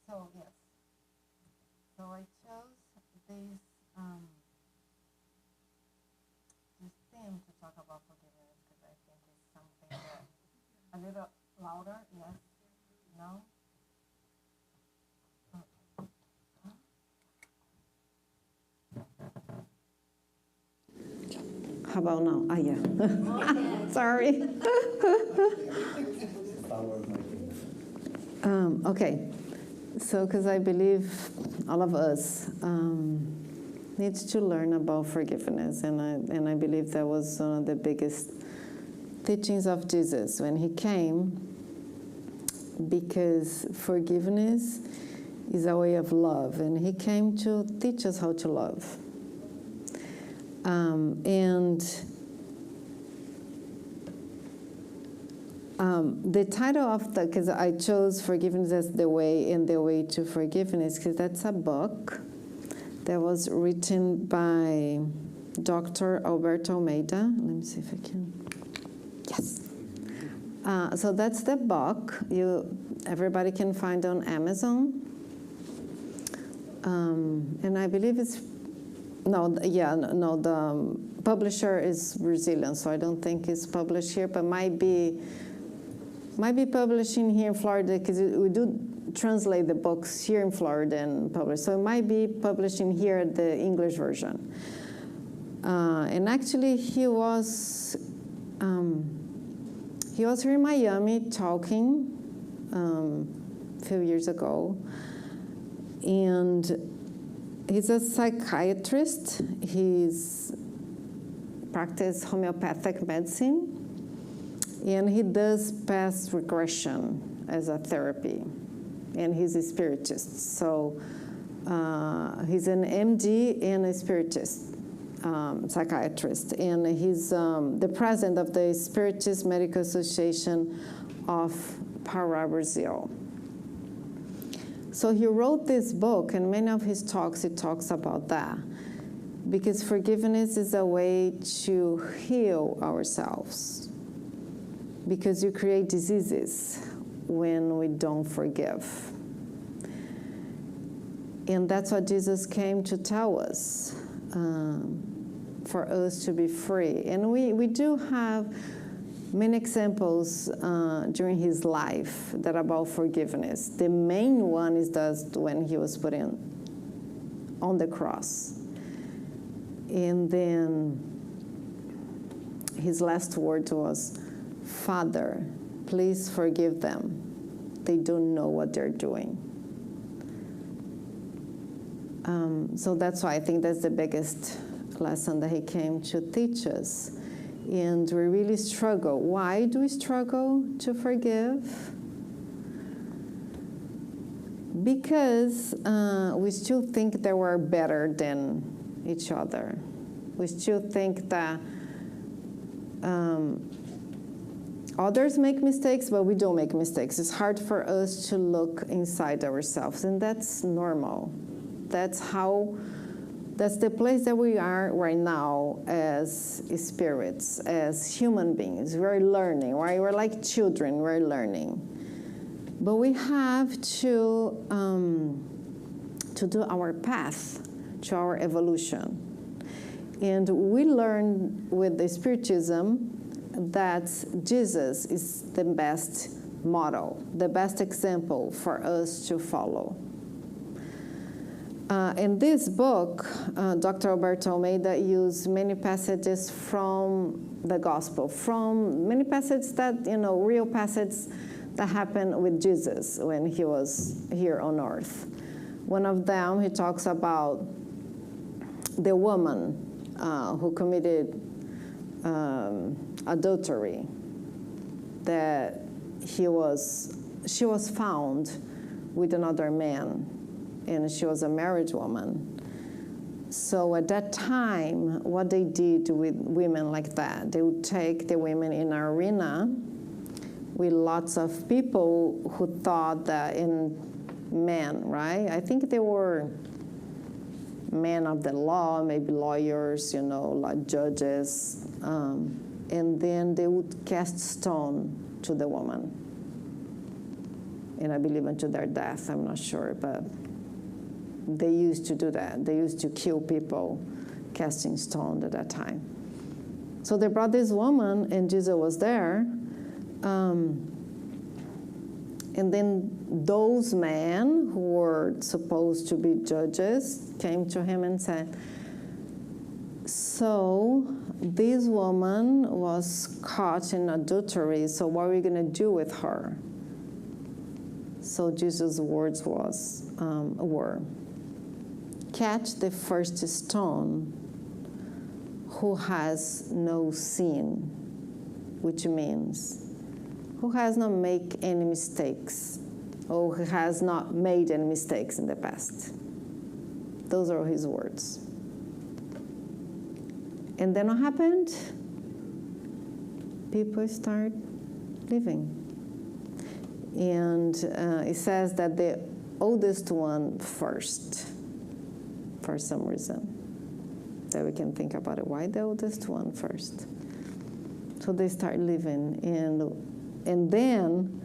So yes, so I chose this theme to talk about forgiveness because I think it's something that a little louder. Yes, no. How about now? Ah, yeah. Sorry. Okay. So, because I believe all of us needs to learn about forgiveness, and I believe that was one of the biggest teachings of Jesus when he came, because forgiveness is a way of love, and he came to teach us how to love. The title of because I chose forgiveness as the way and the way to forgiveness, because that's a book that was written by Dr. Almeida. Let me see if I can. Yes. So that's the book. Everybody can find on Amazon. And I believe it's the publisher is Brazilian, so I don't think it's published here, but might be publishing here in Florida, because we do translate the books here in Florida and publish. So it might be publishing here the English version. And actually, he was here in Miami talking a few years ago, and he's a psychiatrist. He's practiced homeopathic medicine, and he does past regression as a therapy, and he's a spiritist. So he's an MD and a spiritist psychiatrist, and he's the president of the Spiritist Medical Association of Pará, Brazil. So he wrote this book, and many of his talks, he talks about that, because forgiveness is a way to heal ourselves, because you create diseases when we don't forgive. And that's what Jesus came to tell us, for us to be free. And we do have many examples during his life that are about forgiveness. The main one is when he was put on the cross. And then his last word was, "Father, please forgive them. They don't know what they're doing." So that's why I think that's the biggest lesson that he came to teach us. And we really struggle. Why do we struggle to forgive? Because we still think that we're better than each other. We still think that others make mistakes, but we don't make mistakes. It's hard for us to look inside ourselves, and that's normal. That's the place that we are right now as spirits, as human beings. We're learning, right? We're like children, we're learning. But we have to do our path to our evolution. And we learn with the Spiritism that Jesus is the best model, the best example for us to follow. In this book, Dr. Almeida used many passages from the gospel, from many passages that, real passages that happened with Jesus when he was here on earth. One of them, he talks about the woman who committed adultery, that she was found with another man, and she was a married woman. So at that time, what they did with women like that, they would take the women in an arena with lots of people who thought that in men, right? I think they were men of the law, maybe lawyers, you know, like judges. And then they would cast stone to the woman. And I believe unto their death, I'm not sure, but they used to do that. They used to kill people casting stone at that time. So they brought this woman, and Jesus was there. And then those men who were supposed to be judges came to him and said, so this woman was caught in adultery, so what are we going to do with her? So Jesus' words were, catch the first stone who has no sin, which means who has not made any mistakes, or who has not made any mistakes in the past. Those are his words. And then what happened? People start leaving. And it says that the oldest one first, for some reason, that we can think about it. Why the oldest one first? So they start leaving, and then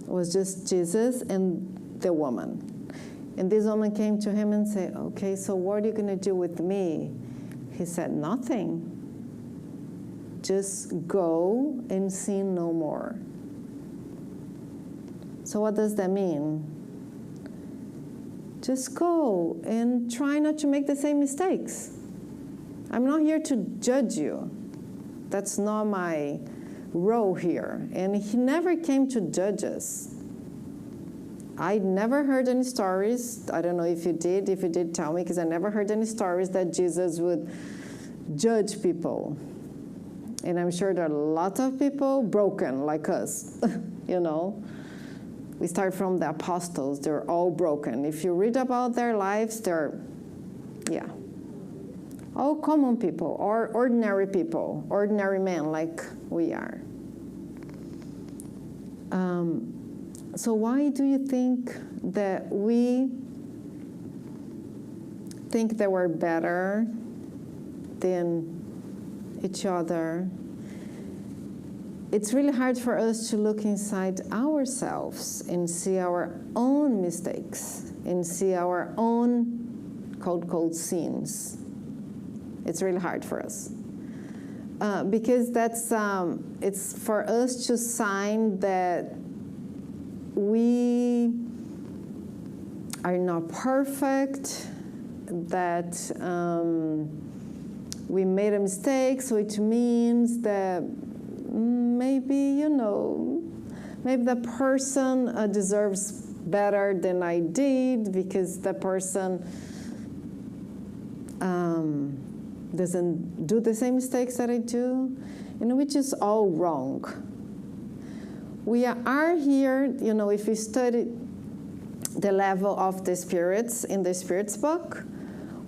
was just Jesus and the woman. And this woman came to him and said, okay, so what are you going to do with me? He said, nothing. Just go and sin no more. So what does that mean? Just go and try not to make the same mistakes. I'm not here to judge you. That's not my role here. And he never came to judge us. I never heard any stories. I don't know if you did. If you did, tell me, because I never heard any stories that Jesus would judge people. And I'm sure there are lots of people broken like us, you know. We start from the apostles. They're all broken. If you read about their lives, they're, yeah, all common people, or ordinary people, ordinary men like we are. So why do you think that we think that we're better than each other? It's really hard for us to look inside ourselves and see our own mistakes and see our own cold sins. It's really hard for us. Because that's, it's for us to sign that we are not perfect, that we made a mistake, so it means that maybe, you know, maybe the person deserves better than I did because the person doesn't do the same mistakes that I do, and which is all wrong. We are here, you know, if you study the level of the spirits in the spirits book,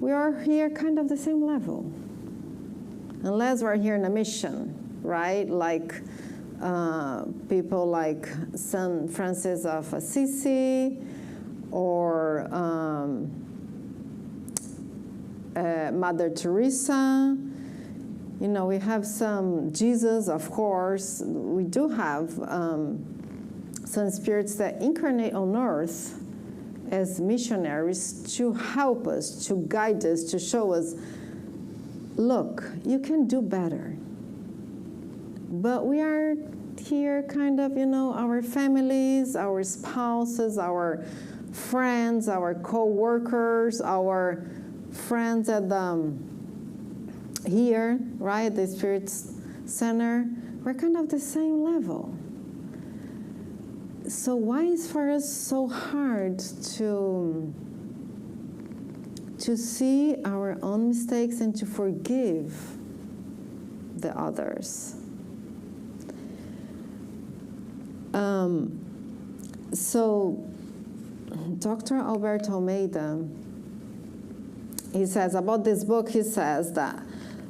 we are here kind of the same level. Unless we're here in a mission, right? Like people like Saint Francis of Assisi or Mother Teresa. You know, we have some Jesus, of course. We do have some spirits that incarnate on earth as missionaries to help us, to guide us, to show us, look, you can do better. But we are here kind of, you know, our families, our spouses, our friends, our co-workers, our friends at here, right, the Spirit Center, we're kind of the same level. So why is for us so hard to see our own mistakes and to forgive the others? So Dr. Almeida, he says about this book, he says that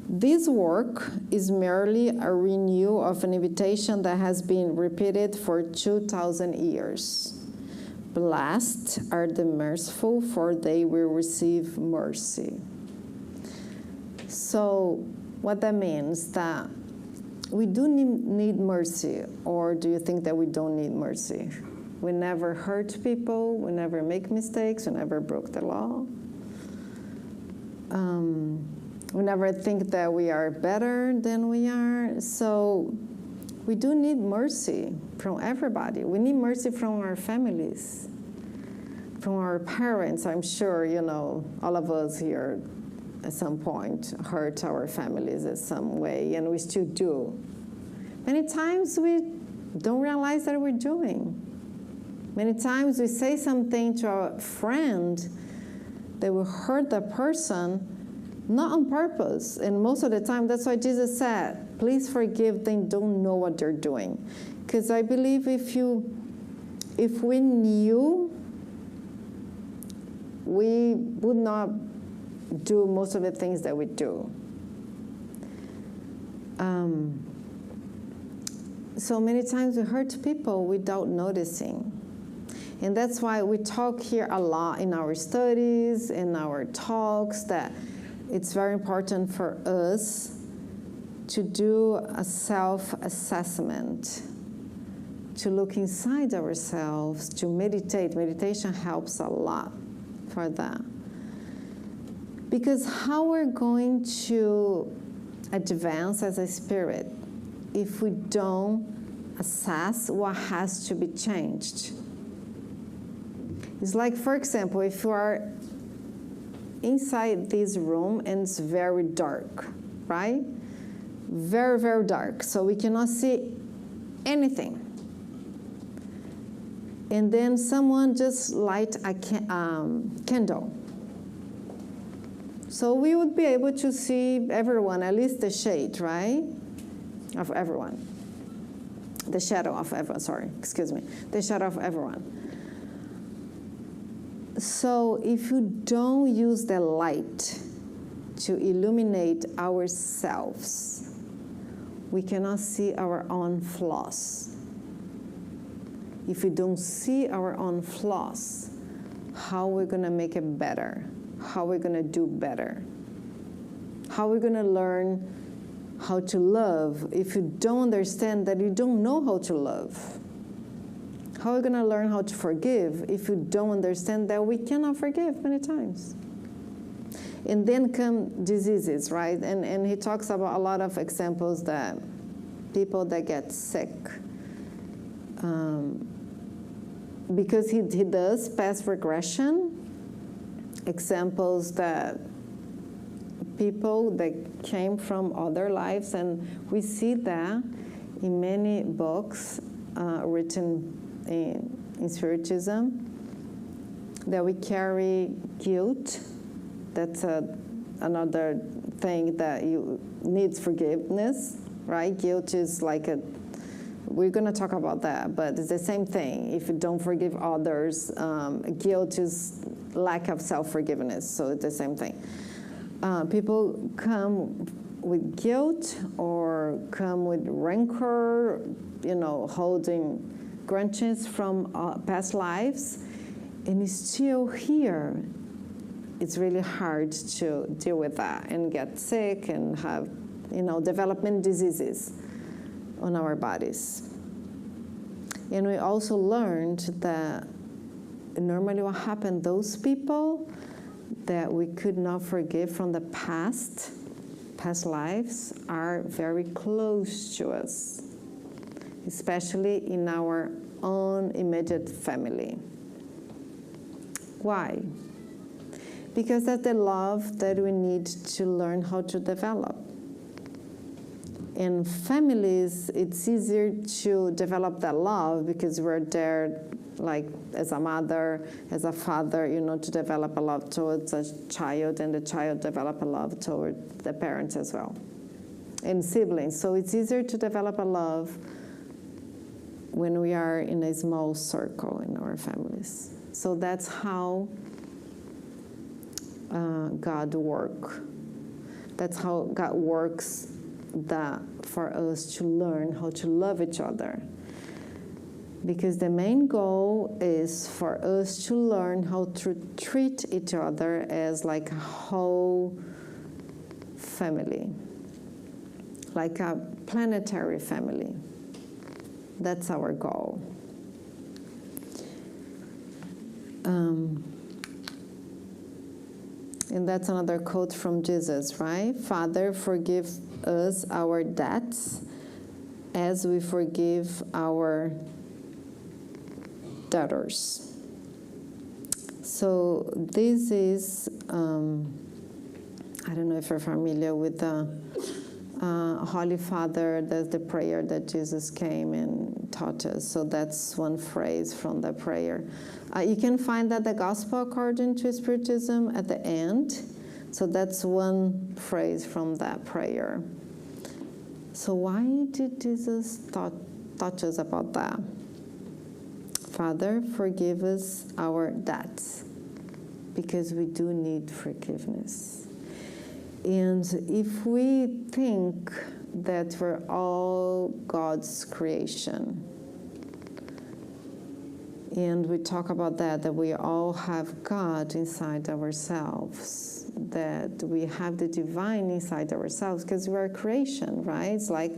this work is merely a renewal of an invitation that has been repeated for 2,000 years. Blessed are the merciful, for they will receive mercy. So what that means, that we do need mercy, or do you think that we don't need mercy? We never hurt people, we never make mistakes, we never broke the law. We never think that we are better than we are. So we do need mercy from everybody. We need mercy from our families, from our parents. I'm sure, you know, all of us here at some point hurt our families in some way, and we still do. Many times we don't realize that we're doing. Many times we say something to our friend that will hurt the person, not on purpose. And most of the time, that's why Jesus said, please forgive, they don't know what they're doing. Because I believe if we knew, we would not do most of the things that we do. So many times we hurt people without noticing. And that's why we talk here a lot in our studies, in our talks, that it's very important for us to do a self-assessment, to look inside ourselves, to meditate. Meditation helps a lot for that. Because how we're going to advance as a spirit if we don't assess what has to be changed? It's like, for example, if you are inside this room and it's very dark, right? Very, very dark, so we cannot see anything. And then someone just light a candle. So we would be able to see everyone, at least the shade, right? Of everyone. The shadow of everyone, sorry, excuse me. The shadow of everyone. So if you don't use the light to illuminate ourselves, we cannot see our own flaws. If we don't see our own flaws, how are we going to make it better? How are we going to do better? How are we going to learn how to love if you don't understand that you don't know how to love? How are we going to learn how to forgive if you don't understand that we cannot forgive many times? And then come diseases, right? And he talks about a lot of examples that people that get sick, because he does past regression, examples that people that came from other lives, and we see that in many books written in Spiritism, that we carry guilt. That's another thing that you needs forgiveness, right? Guilt is like we're going to talk about that, but it's the same thing. If you don't forgive others, guilt is lack of self-forgiveness, so it's the same thing. People come with guilt or come with rancor, holding grudges from past lives, and it's still here. It's really hard to deal with that and get sick and have, development diseases on our bodies. And we also learned that normally what happened, those people that we could not forgive from the past lives are very close to us, especially in our own immediate family. Why? Because that's the love that we need to learn how to develop. In families, it's easier to develop that love because we're there, like as a mother, as a father, to develop a love towards a child, and the child develop a love toward the parents as well, and siblings. So it's easier to develop a love when we are in a small circle in our families. So that's how God work. That's how God works that for us to learn how to love each other. Because the main goal is for us to learn how to treat each other as like a whole family, like a planetary family. That's our goal. And that's another quote from Jesus, right? Father, forgive us our debts as we forgive our debtors. So this is, I don't know if you're familiar with the Holy Father. That's the prayer that Jesus came and taught us. So that's one phrase from the prayer. You can find that the Gospel according to Spiritism at the end. So that's one phrase from that prayer. So why did Jesus taught us about that? Father, forgive us our debts, because we do need forgiveness. And if we think that we're all God's creation, and we talk about that we all have God inside ourselves, that we have the divine inside ourselves, because we're a creation, right? It's like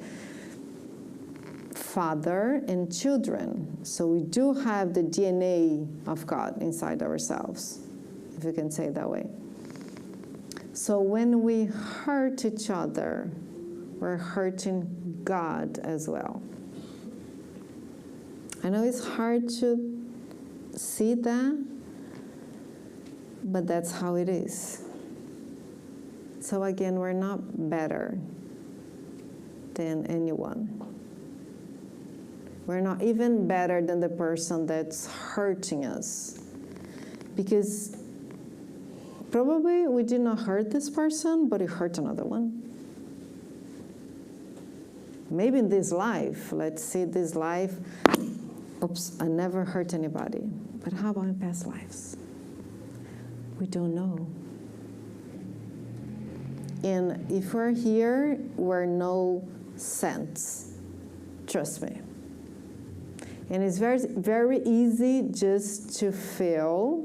father and children. So we do have the DNA of God inside ourselves, if you can say it that way. So when we hurt each other, we're hurting God as well. I know it's hard to see that, but that's how it is. So again, we're not better than anyone. We're not even better than the person that's hurting us. Because probably we did not hurt this person, but we hurt another one. Maybe in this life, let's say this life, oops, I never hurt anybody. But how about in past lives? We don't know. And if we're here, we're no saints. Trust me. And it's very, very easy just to feel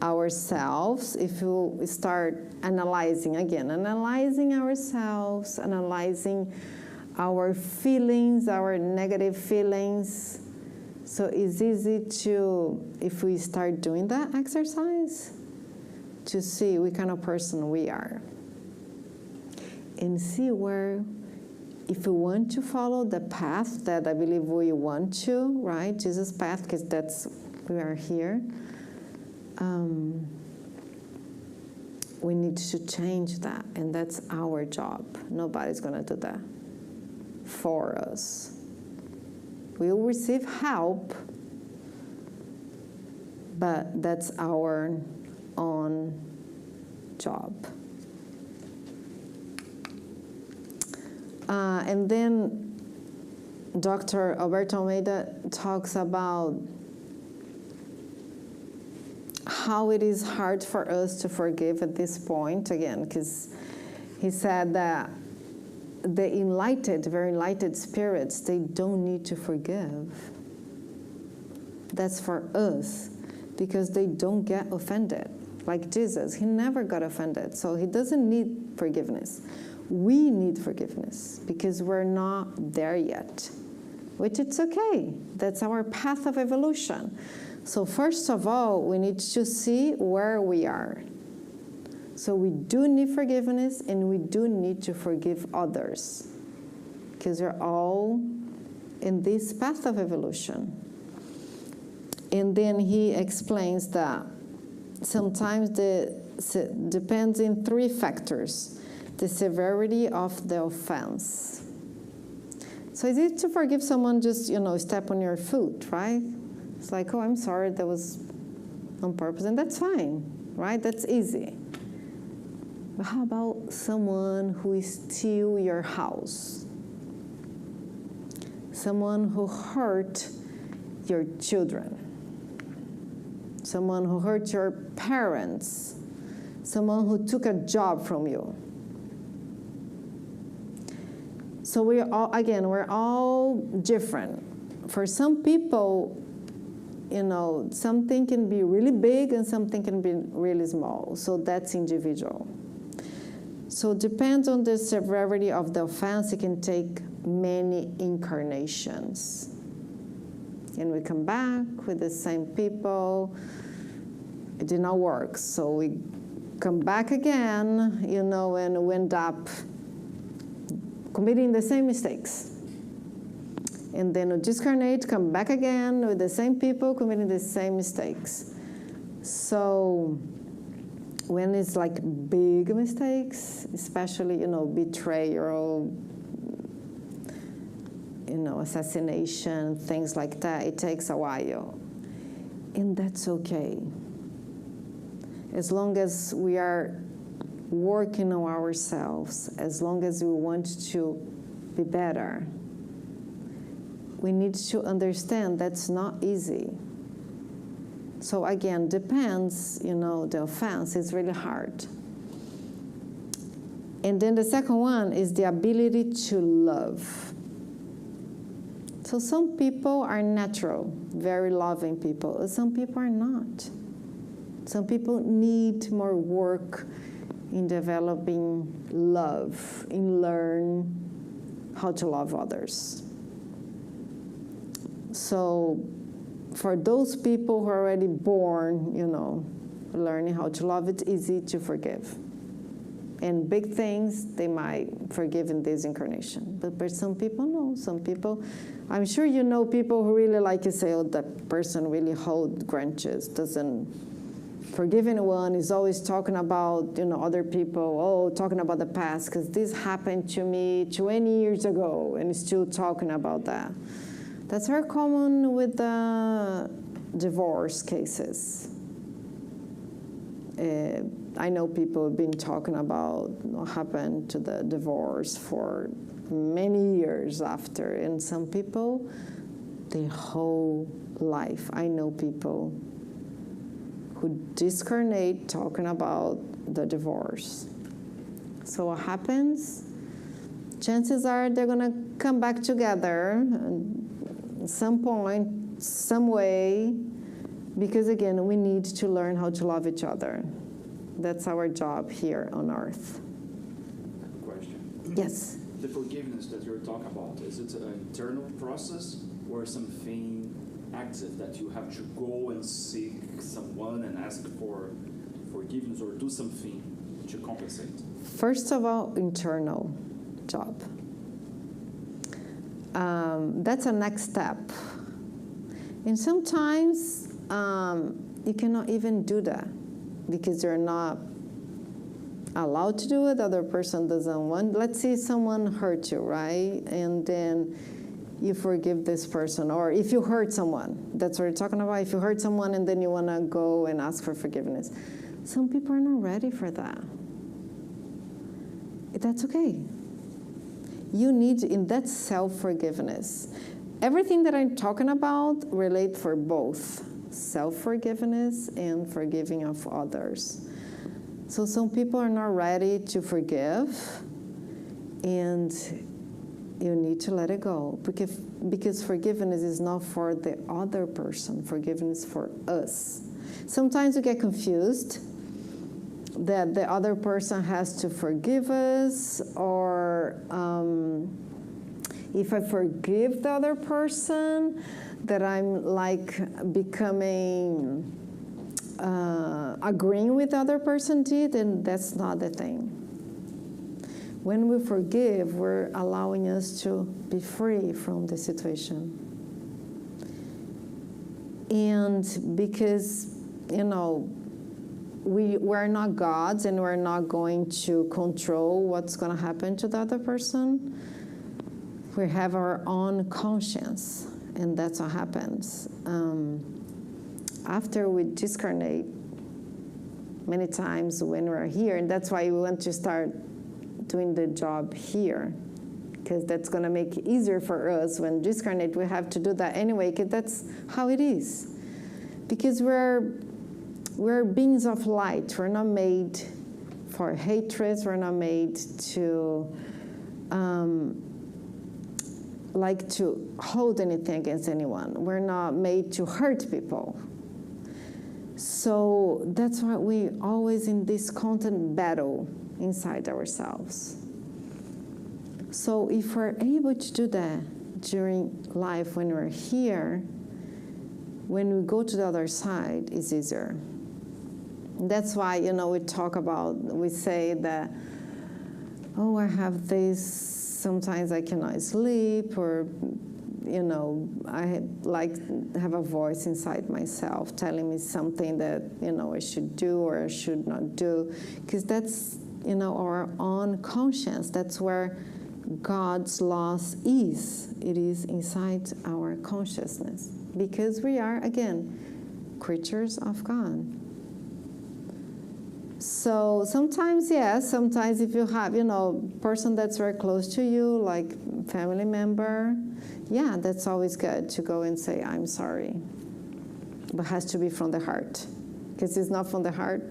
ourselves if we start analyzing ourselves, analyzing our feelings, our negative feelings. So it's easy to, if we start doing that exercise, to see what kind of person we are. And see where, if we want to follow the path that I believe we want to, right? Jesus' path, because that's, we are here. We need to change that, and that's our job. Nobody's going to do that for us. We will receive help, but that's our own job. And then Dr. Alberto Almeida talks about how it is hard for us to forgive at this point, again, because he said that the enlightened, very enlightened spirits, they don't need to forgive. That's for us, because they don't get offended. Like Jesus, he never got offended, so he doesn't need forgiveness. We need forgiveness, because we're not there yet, which it's okay. That's our path of evolution. So first of all, we need to see where we are. So we do need forgiveness, and we do need to forgive others, because we're all in this path of evolution. And then he explains that sometimes depends in three factors: the severity of the offense. So it's easy to forgive someone just, step on your foot, right? It's like, oh, I'm sorry, that was on purpose, and that's fine, right? That's easy. But how about someone who steals your house? Someone who hurt your children? Someone who hurt your parents? someone who took a job from you. So we're all different. For some people, something can be really big and something can be really small. So that's individual. So it depends on the severity of the offense. It can take many incarnations. And we come back with the same people. It did not work. So we come back again, and we end up committing the same mistakes. And then we discarnate, come back again with the same people committing the same mistakes. So when it's like big mistakes, especially, betrayal, assassination, things like that, it takes a while. And that's okay. As long as we are working on ourselves, as long as we want to be better, we need to understand that's not easy. So again, depends, the offense is really hard. And then the second one is the ability to love. So some people are natural, very loving people, and some people are not. Some people need more work in developing love, in learn how to love others. So for those people who are already born, learning how to love, it's easy to forgive. And big things, they might forgive in this incarnation. But some people, no. Some people, I'm sure you know people who really, like you say, that person really holds grudges, doesn't forgive anyone, is always talking about, other people, talking about the past, because this happened to me 20 years ago, and still talking about that. That's very common with the divorce cases. I know people have been talking about what happened to the divorce for many years after, and some people, their whole life. I know people who discarnate talking about the divorce. So what happens? Chances are they're going to come back together at some point, some way, because again, we need to learn how to love each other. That's our job here on earth. Question. Yes? The forgiveness that you're talking about, is it an internal process or something active that you have to go and seek someone and ask for forgiveness or do something to compensate? First of all, internal job. That's a next step. And sometimes you cannot even do that because you're not allowed to do it. The other person doesn't want. Let's say someone hurt you, right? And then you forgive this person. Or if you hurt someone, that's what you're talking about. If you hurt someone and then you want to go and ask for forgiveness. Some people are not ready for that. That's okay. You need, in that self-forgiveness. Everything that I'm talking about relate for both self-forgiveness and forgiving of others. So some people are not ready to forgive, and you need to let it go. Because forgiveness is not for the other person. Forgiveness is for us. Sometimes we get confused that the other person has to forgive us, or if I forgive the other person, that I'm like becoming, agreeing with the other person did, and that's not the thing. When we forgive, we're allowing us to be free from the situation. And because, we're not gods and we're not going to control what's going to happen to the other person. We have our own conscience, and that's what happens. After we discarnate, many times when we're here, and that's why we want to start doing the job here, because that's going to make it easier for us. When discarnate, we have to do that anyway, because that's how it is. Because we're beings of light. We're not made for hatreds. We're not made to like to hold anything against anyone. We're not made to hurt people. So that's why we always in this constant battle inside ourselves. So if we're able to do that during life when we're here, when we go to the other side, it's easier. That's why, we say that, oh, I have this, sometimes I cannot sleep, or, I have a voice inside myself telling me something that, I should do or I should not do. Because that's, our own conscience. That's where God's laws is. It is inside our consciousness. Because we are, again, creatures of God. So sometimes, yes, sometimes if you have, person that's very close to you, like family member, yeah, that's always good to go and say, I'm sorry. But it has to be from the heart. Because it's not from the heart,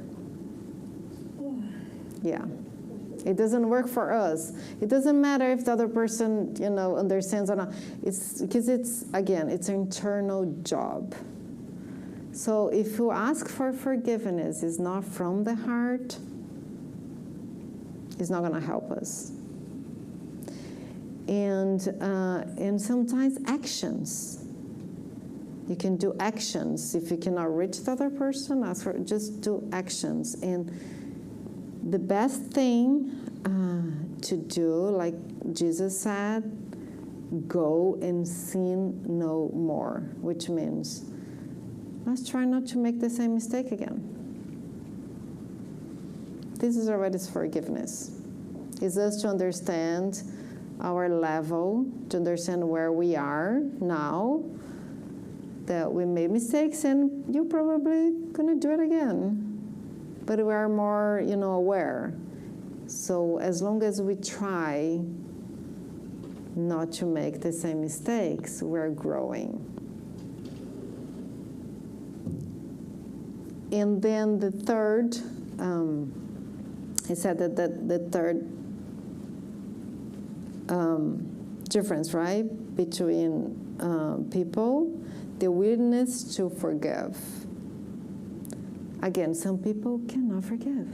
yeah. It doesn't work for us. It doesn't matter if the other person, understands or not. It's because it's an internal job. So if you ask for forgiveness, it's not from the heart, it's not going to help us. And sometimes actions. You can do actions. If you cannot reach the other person, just do actions. And the best thing to do, like Jesus said, go and sin no more, which means let's try not to make the same mistake again. This is already forgiveness. It's us to understand our level, to understand where we are now, that we made mistakes and you're probably going to do it again. But we are more, aware. So as long as we try not to make the same mistakes, we're growing. And then the third, he said that the third difference, right, between people, the willingness to forgive. Again, some people cannot forgive.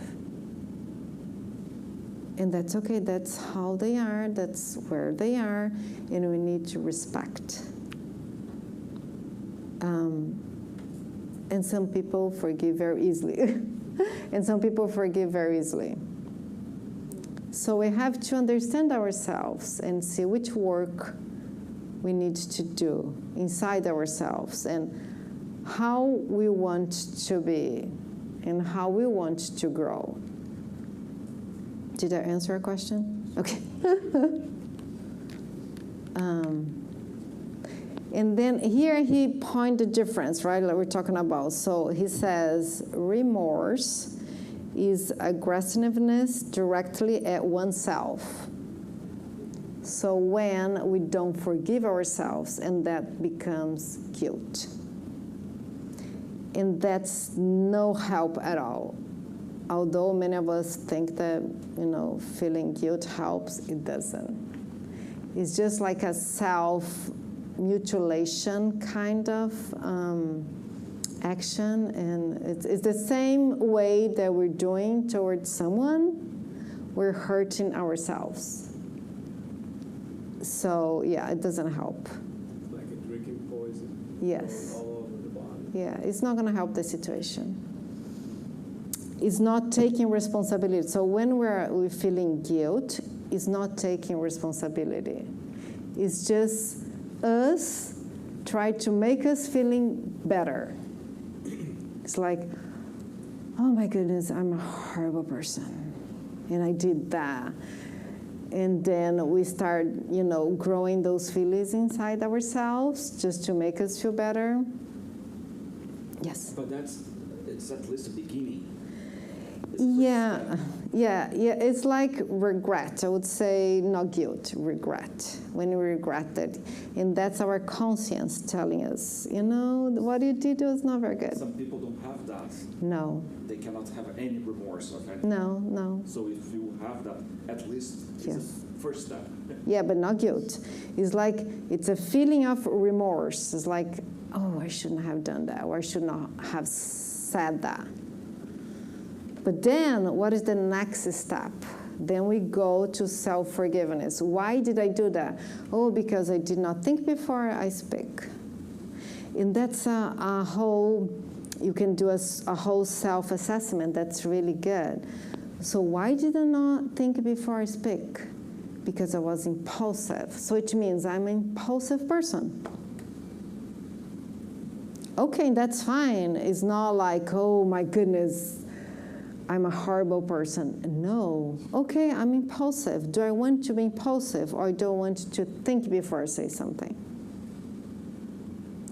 And that's okay, that's how they are, that's where they are, and we need to respect. And some people forgive very easily. And some people forgive very easily. So we have to understand ourselves and see which work we need to do inside ourselves and how we want to be and how we want to grow. Did I answer a question? Okay. And then here he pointed the difference, right, like we're talking about. So he says remorse is aggressiveness directly at oneself. So when we don't forgive ourselves, and that becomes guilt. And that's no help at all. Although many of us think that, feeling guilt helps, it doesn't. It's just like a self-mutilation kind of action, and it's the same way that we're doing towards someone, we're hurting ourselves. So, yeah, it doesn't help. It's like a drinking poison. Yes. All over the body. Yeah, it's not going to help the situation. It's not taking responsibility. So when we're feeling guilt, it's not taking responsibility. It's just us try to make us feeling better. It's like, oh my goodness, I'm a horrible person, and I did that. And then we start, growing those feelings inside ourselves just to make us feel better. Yes? But it's at least a beginning. Yeah, it's like regret. I would say not guilt, regret. When we regret it. And that's our conscience telling us, you know, what you did was not very good. Some people don't have that. No. They cannot have any remorse of anything. No. So if you have that, at least it's Yeah. the first step. Yeah, but not guilt. It's like, it's a feeling of remorse. It's like, oh, I shouldn't have done that, or I should not have said that. But then, what is the next step? Then we go to self-forgiveness. Why did I do that? Oh, because I did not think before I speak. And that's a whole, you can do a whole self-assessment. That's really good. So why did I not think before I speak? Because I was impulsive. So it means I'm an impulsive person. Okay, that's fine. It's not like, oh my goodness, I'm a horrible person. No. Okay, I'm impulsive. Do I want to be impulsive, or do I want to think before I say something?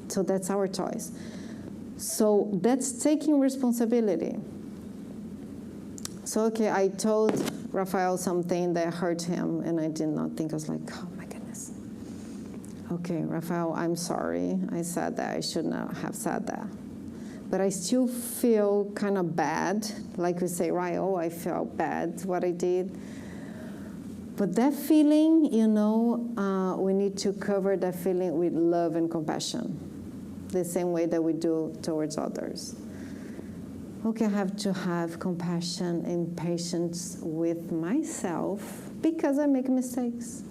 So that's our choice. So that's taking responsibility. So, okay, I told Raphael something that hurt him, and I did not think. I was like, oh my goodness. Okay, Raphael, I'm sorry. I said that. I should not have said that. But I still feel kind of bad. Like we say, right, oh, I felt bad what I did. But that feeling, you know, we need to cover that feeling with love and compassion, the same way that we do towards others. Okay, I have to have compassion and patience with myself because I make mistakes.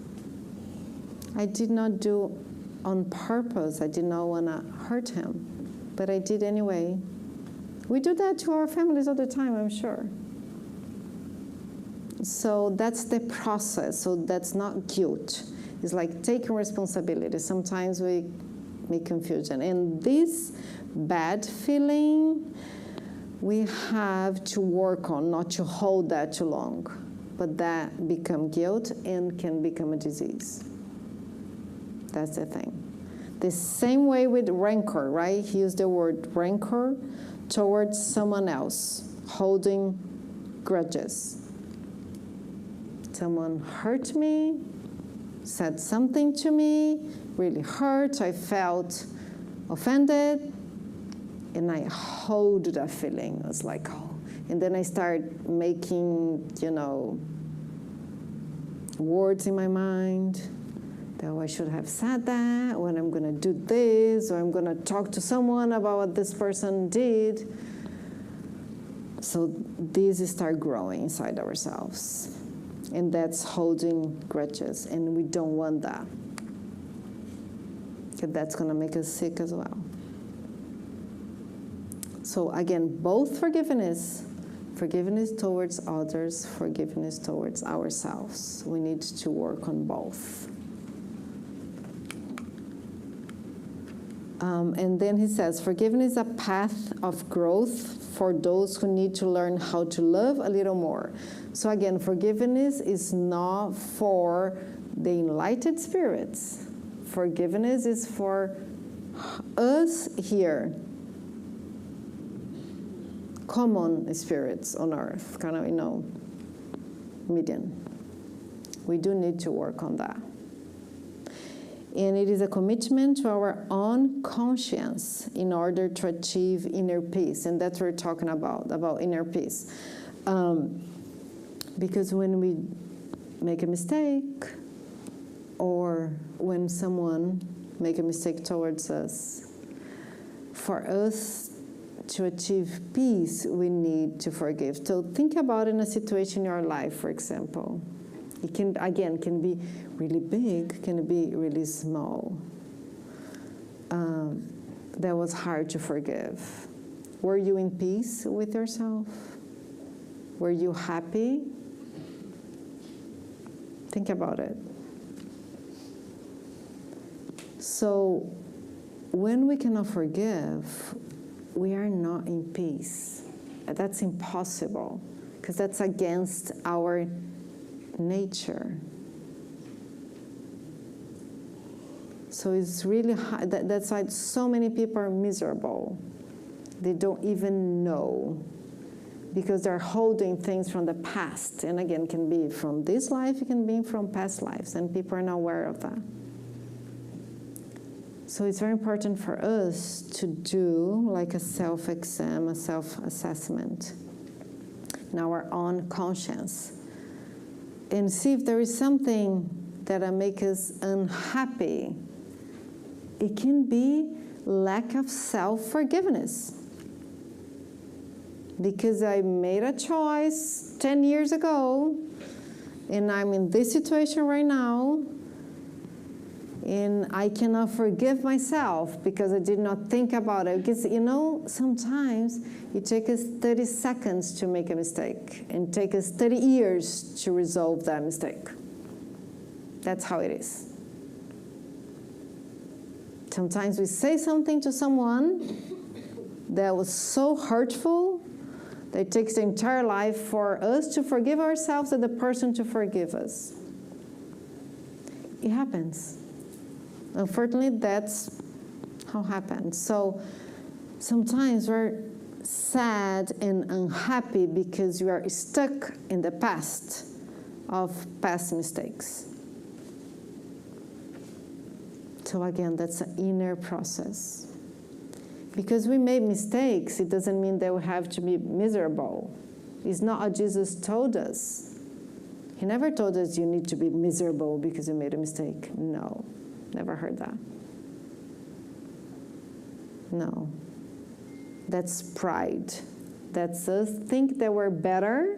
I did not do on purpose. I did not want to hurt him. But I did anyway. We do that to our families all the time, I'm sure. So that's the process. So that's not guilt. It's like taking responsibility. Sometimes we make confusion. And this bad feeling, we have to work on, not to hold that too long. But that becomes guilt and can become a disease. That's the thing. The same way with rancor, right? He used the word rancor towards someone else, holding grudges. Someone hurt me, said something to me, really hurt, I felt offended, and I hold that feeling. I was like, oh. And then I start making, you know, words in my mind. Oh, I should have said that, when I'm going to do this, or I'm going to talk to someone about what this person did. So these start growing inside ourselves. And that's holding grudges, and we don't want that. Because that's going to make us sick as well. So again, both forgiveness towards others, forgiveness towards ourselves. We need to work on both. And then he says, forgiveness is a path of growth for those who need to learn how to love a little more. So again, forgiveness is not for the enlightened spirits. Forgiveness is for us here, common spirits on earth, kind of, you know, median. We do need to work on that. And it is a commitment to our own conscience in order to achieve inner peace. And that's what we're talking about inner peace. Because when we make a mistake, or when someone make a mistake towards us, for us to achieve peace, we need to forgive. So think about in a situation in your life, for example. It can be really big, can be really small. That was hard to forgive. Were you in peace with yourself? Were you happy? Think about it. So when we cannot forgive, we are not in peace. That's impossible, because that's against our nature. So it's really hard. That's why so many people are miserable. They don't even know because they're holding things from the past. And again, it can be from this life, it can be from past lives, and people are not aware of that. So it's very important for us to do like a self-exam, a self-assessment in our own conscience, and see if there is something that makes us unhappy. It can be lack of self-forgiveness. Because I made a choice 10 years ago, and I'm in this situation right now, and I cannot forgive myself because I did not think about it. Because, you know, sometimes it takes us 30 seconds to make a mistake, and take us 30 years to resolve that mistake. That's how it is. Sometimes we say something to someone that was so hurtful that it takes the entire life for us to forgive ourselves and the person to forgive us. It happens. Unfortunately, that's how it happens. So sometimes we're sad and unhappy because we are stuck in the past of past mistakes. So again, that's an inner process. Because we made mistakes, it doesn't mean that we have to be miserable. It's not what Jesus told us. He never told us you need to be miserable because you made a mistake. No, never heard that. No. That's pride. That's us think that we're better,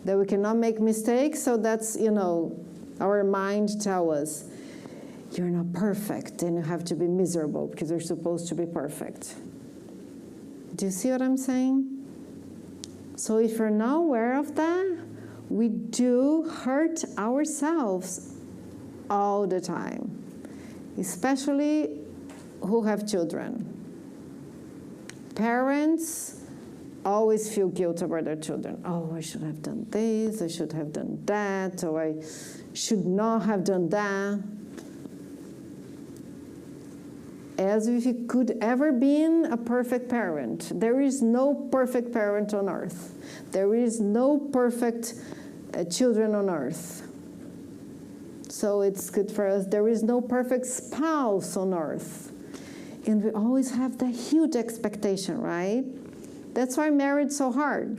that we cannot make mistakes, so that's, you know, our mind tells us, you're not perfect, and you have to be miserable because you're supposed to be perfect. Do you see what I'm saying? So if you're not aware of that, we do hurt ourselves all the time, especially who have children. Parents always feel guilt about their children. Oh, I should have done this, I should have done that, or I should not have done that. As if you could ever be a perfect parent. There is no perfect parent on earth. There is no perfect children on earth. So it's good for us. There is no perfect spouse on earth. And we always have that huge expectation, right? That's why marriage is so hard.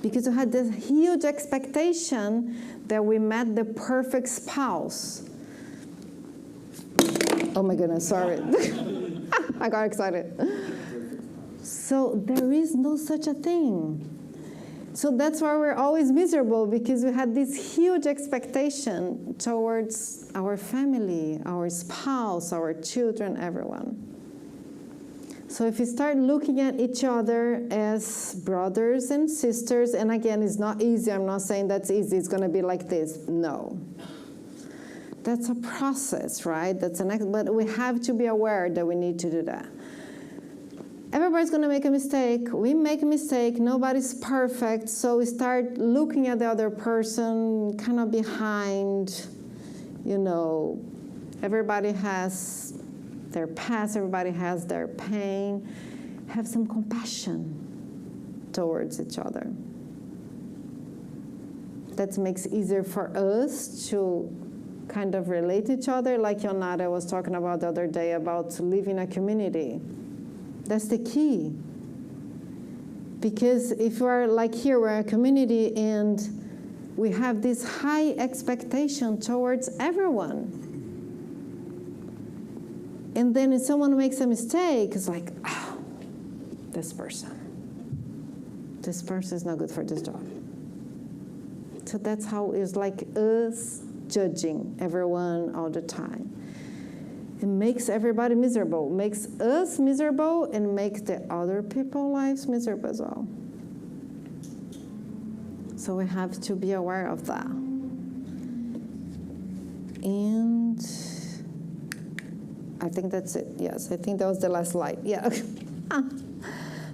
Because we had this huge expectation that we met the perfect spouse. Oh my goodness, sorry. I got excited. So there is no such a thing. So that's why we're always miserable, because we had this huge expectation towards our family, our spouse, our children, everyone. So if you start looking at each other as brothers and sisters, and again, it's not easy. I'm not saying that's easy. It's going to be like this. No. That's a process, right? But we have to be aware that we need to do that. Everybody's going to make a mistake. We make a mistake. Nobody's perfect. So we start looking at the other person kind of behind. You know, everybody has their past. Everybody has their pain. Have some compassion towards each other. That makes it easier for us to kind of relate to each other, like Yonada was talking about the other day about living a community. That's the key. Because if we're like here, we're a community and we have this high expectation towards everyone. And then if someone makes a mistake, it's like, oh, this person is not good for this job. So that's how it's like us judging everyone all the time. It makes everybody miserable, makes us miserable, and makes the other people's lives miserable as well. So we have to be aware of that. And I think that's it. Yes, I think that was the last slide. Yeah.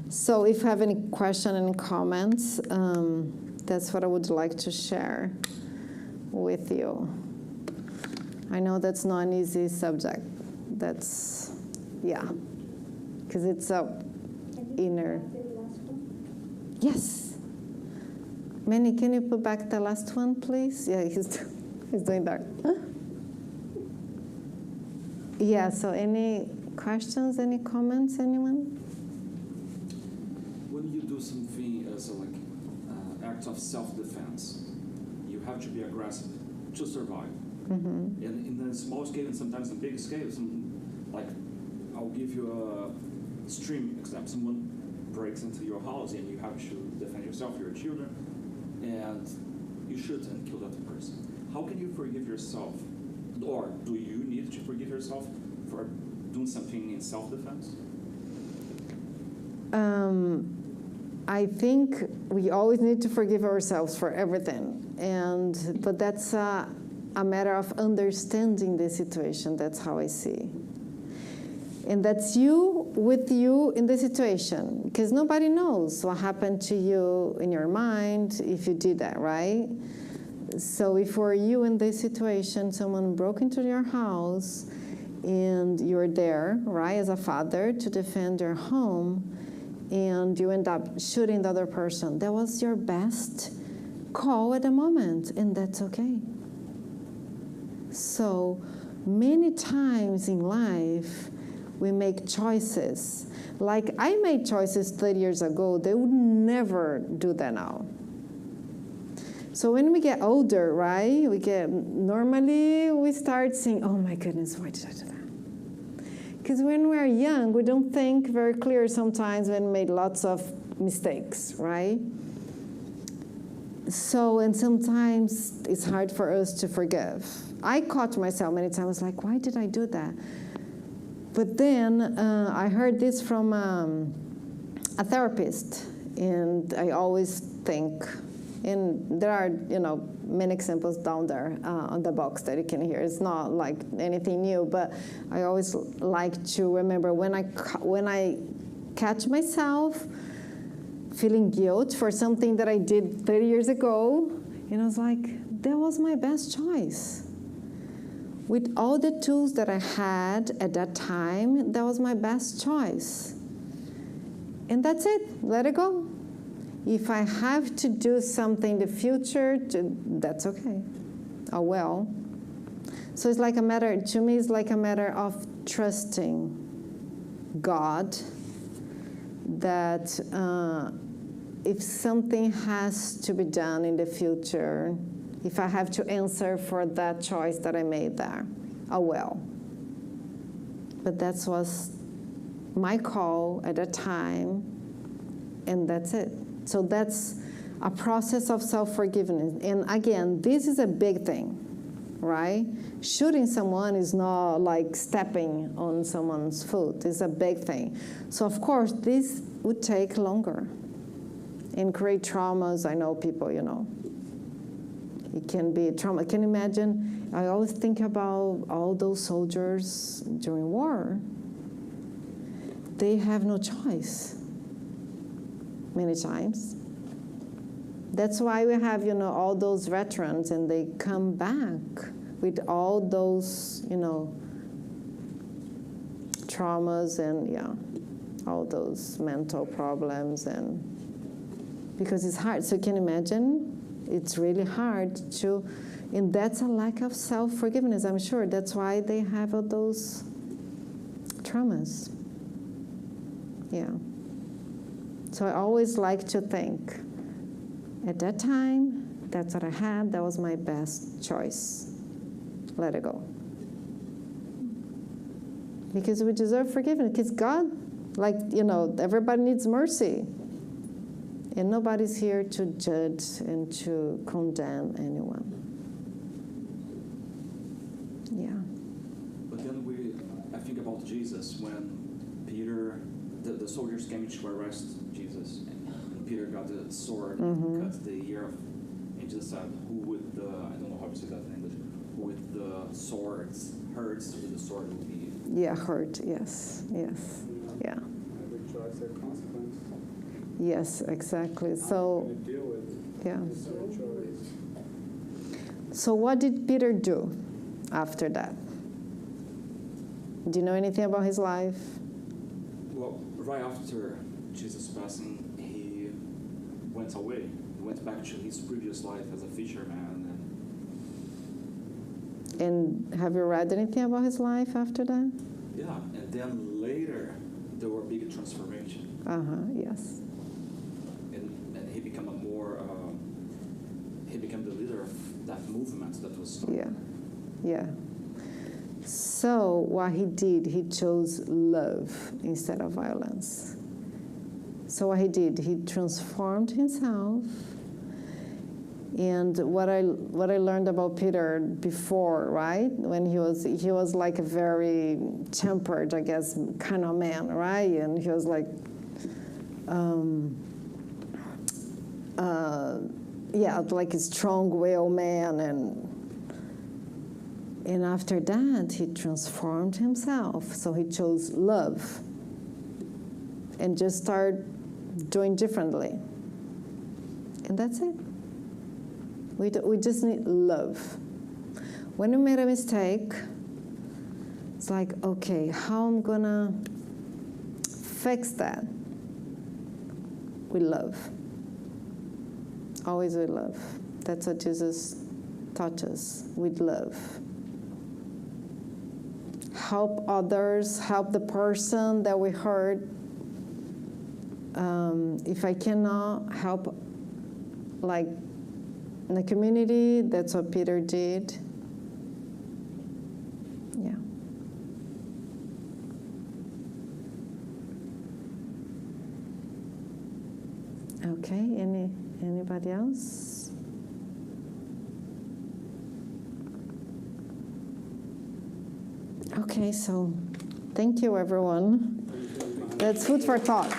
So if you have any question and comments, that's what I would like to share with you. I know that's not an easy subject. That's, yeah, because it's a inner. Yes. Manny, can you put back the last one, please? Yeah, he's doing that. Huh? Yeah, so any questions, any comments, anyone? When you do something as a act of self-defense, you have to be aggressive to survive. Mm-hmm. And in a small scale and sometimes a big scale, I'll give you a extreme example. Someone breaks into your house and you have to defend yourself, your children, and you shoot and kill that person. How can you forgive yourself? Or do you need to forgive yourself for doing something in self-defense? I think we always need to forgive ourselves for everything, but that's a matter of understanding the situation. That's how I see. And that's you with you in the situation, because nobody knows what happened to you in your mind if you did that, right? So if for you in this situation, someone broke into your house and you're there, right, as a father to defend your home, and you end up shooting the other person, that was your best call at the moment, and that's okay. So many times in life, we make choices. Like I made choices 30 years ago, they would never do that now. So when we get older, right, normally we start saying, oh my goodness, why did I do that? Because when we're young, we don't think very clear sometimes when we made lots of mistakes, right? So, and sometimes it's hard for us to forgive. I caught myself many times like, why did I do that? But then I heard this from a therapist, and I always think, and there are, many examples down there on the box that you can hear. It's not like anything new, but I always like to remember when I catch myself feeling guilt for something that I did 30 years ago, and I was like, that was my best choice. With all the tools that I had at that time, that was my best choice. And that's it, let it go. If I have to do something in the future, that's okay. Oh well. So it's like to me, it's like a matter of trusting God that if something has to be done in the future, if I have to answer for that choice that I made there, oh well. But that was my call at the time, and that's it. So that's a process of self-forgiveness. And again, this is a big thing, right? Shooting someone is not like stepping on someone's foot. It's a big thing. So of course, this would take longer and create traumas. I know people, it can be trauma. Can you imagine? I always think about all those soldiers during war. They have no choice. Many times. That's why we have, all those veterans, and they come back with all those, traumas and, all those mental problems, and because it's hard. So can you imagine? It's really hard to, and that's a lack of self-forgiveness, I'm sure. That's why they have all those traumas. Yeah. So I always like to think, at that time, that's what I had, that was my best choice. Let it go. Because we deserve forgiveness, because God, everybody needs mercy. And nobody's here to judge and to condemn anyone. Yeah. But then I think about Jesus when Peter, the soldiers came to arrest Jesus, and Peter got the sword and cut the ear off, and Jesus said, who with the, I don't know how to say that in English, who with the swords hurts, with the sword will be. Yeah, hurt, yes, yeah. Every choice has consequences. Yes, exactly. So, Deal with yeah. choice. So what did Peter do after that? Do you know anything about his life? Well, right after Jesus' passing, he went away. He went back to his previous life as a fisherman. And have you read anything about his life after that? Yeah, and then later there were big transformation, Yes. and he became he became the leader of that movement that was started. Yeah. So what he did, he chose love instead of violence. So what he did, he transformed himself. And what I learned about Peter before, right? When he was like a very tempered, I guess, kind of man, right? And he was like, like a strong-willed man, and after that he transformed himself. So he chose love, and just started doing differently, and that's it. We just need love. When we made a mistake, it's like, okay, how I'm gonna fix that? With love. Always with love. That's what Jesus taught us, with love. Help others, help the person that we hurt. If I cannot help, like, in the community, that's what Peter did. Yeah. Okay, anybody else? Okay, so thank you, everyone. That's food for thought.